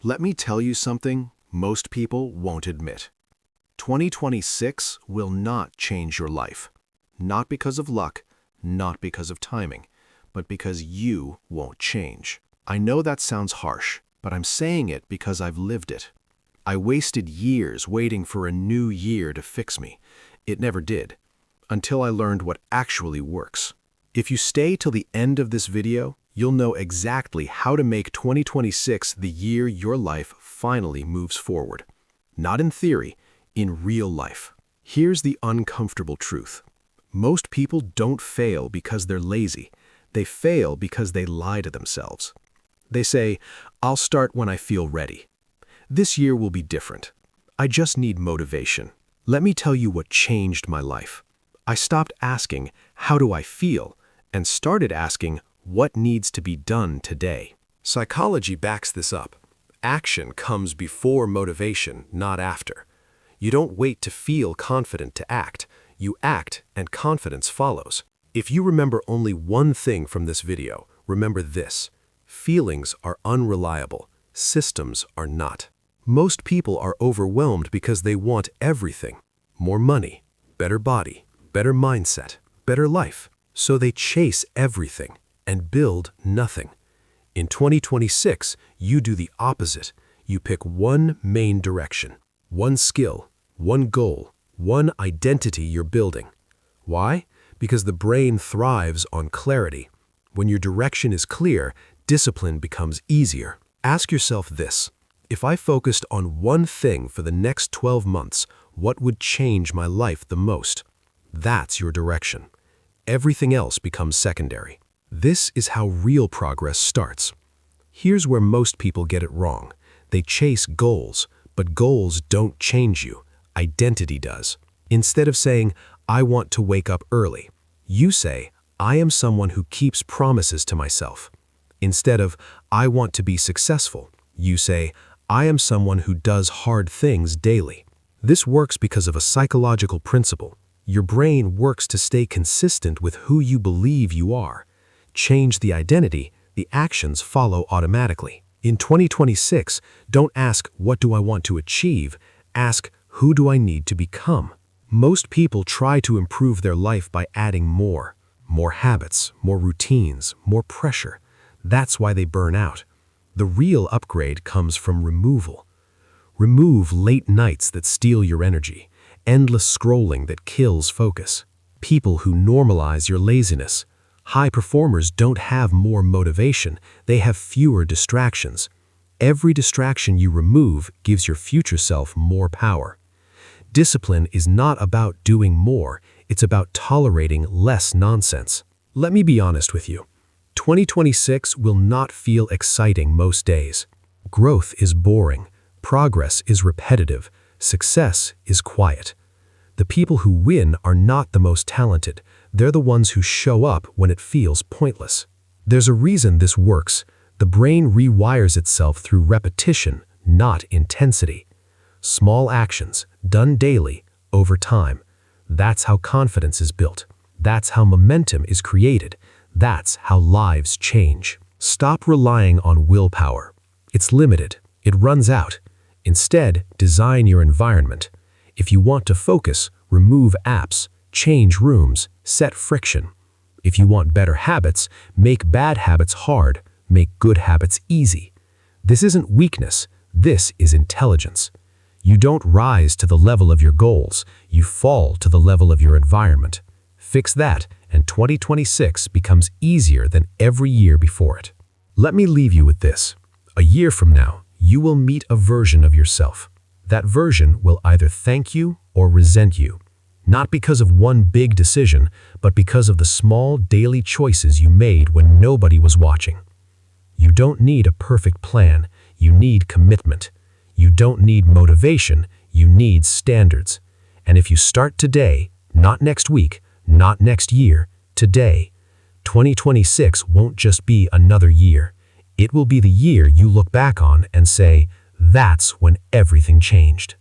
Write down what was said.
Let me tell you something most people won't admit. 2026 will not change your life. Not because of luck, not because of timing, but because you won't change. I know that sounds harsh, but I'm saying it because I've lived it. I wasted years waiting for a new year to fix me. It never did, until I learned what actually works. If you stay till the end of this video, you'll know exactly how to make 2026 the year your life finally moves forward. Not in theory, in real life. Here's the uncomfortable truth. Most people don't fail because they're lazy. They fail because they lie to themselves. They say, "I'll start when I feel ready. This year will be different. I just need motivation." Let me tell you what changed my life. I stopped asking, "How do I feel?" and started asking, "What needs to be done today?" Psychology backs this up. Action comes before motivation, not after. You don't wait to feel confident to act. You act, and confidence follows. If you remember only one thing from this video, remember this: feelings are unreliable, systems are not. Most people are overwhelmed because they want everything. More money, better body, better mindset, better life. So they chase everything and build nothing. In 2026, you do the opposite. You pick one main direction, one skill, one goal, one identity you're building. Why? Because the brain thrives on clarity. When your direction is clear, discipline becomes easier. Ask yourself this: if I focused on one thing for the next 12 months, what would change my life the most? That's your direction. Everything else becomes secondary. This is how real progress starts. Here's where most people get it wrong. They chase goals, but goals don't change you. Identity does. Instead of saying, "I want to wake up early," you say, "I am someone who keeps promises to myself." Instead of, "I want to be successful," you say, "I am someone who does hard things daily." This works because of a psychological principle. Your brain works to stay consistent with who you believe you are. Change the identity, the actions follow automatically. In 2026, don't ask, "What do I want to achieve?" Ask, "Who do I need to become?" Most people try to improve their life by adding more habits, more routines, more pressure. That's why they burn out. The real upgrade comes from removal. Remove late nights that steal your energy, endless scrolling that kills focus, people who normalize your laziness. High performers don't have more motivation, they have fewer distractions. Every distraction you remove gives your future self more power. Discipline is not about doing more, it's about tolerating less nonsense. Let me be honest with you. 2026 will not feel exciting most days. Growth is boring, progress is repetitive, success is quiet. The people who win are not the most talented, they're the ones who show up when it feels pointless. There's a reason this works. The brain rewires itself through repetition, not intensity. Small actions, done daily, over time. That's how confidence is built. That's how momentum is created. That's how lives change. Stop relying on willpower. It's limited. It runs out. Instead, design your environment. If you want to focus, remove apps, change rooms, set friction. If you want better habits, make bad habits hard, make good habits easy. This isn't weakness, this is intelligence. You don't rise to the level of your goals, you fall to the level of your environment. Fix that, and 2026 becomes easier than every year before it. Let me leave you with this. A year from now, you will meet a version of yourself. That version will either thank you or resent you. Not because of one big decision, but because of the small daily choices you made when nobody was watching. You don't need a perfect plan, you need commitment. You don't need motivation, you need standards. And if you start today, not next week, not next year, today, 2026 won't just be another year. It will be the year you look back on and say, "That's when everything changed."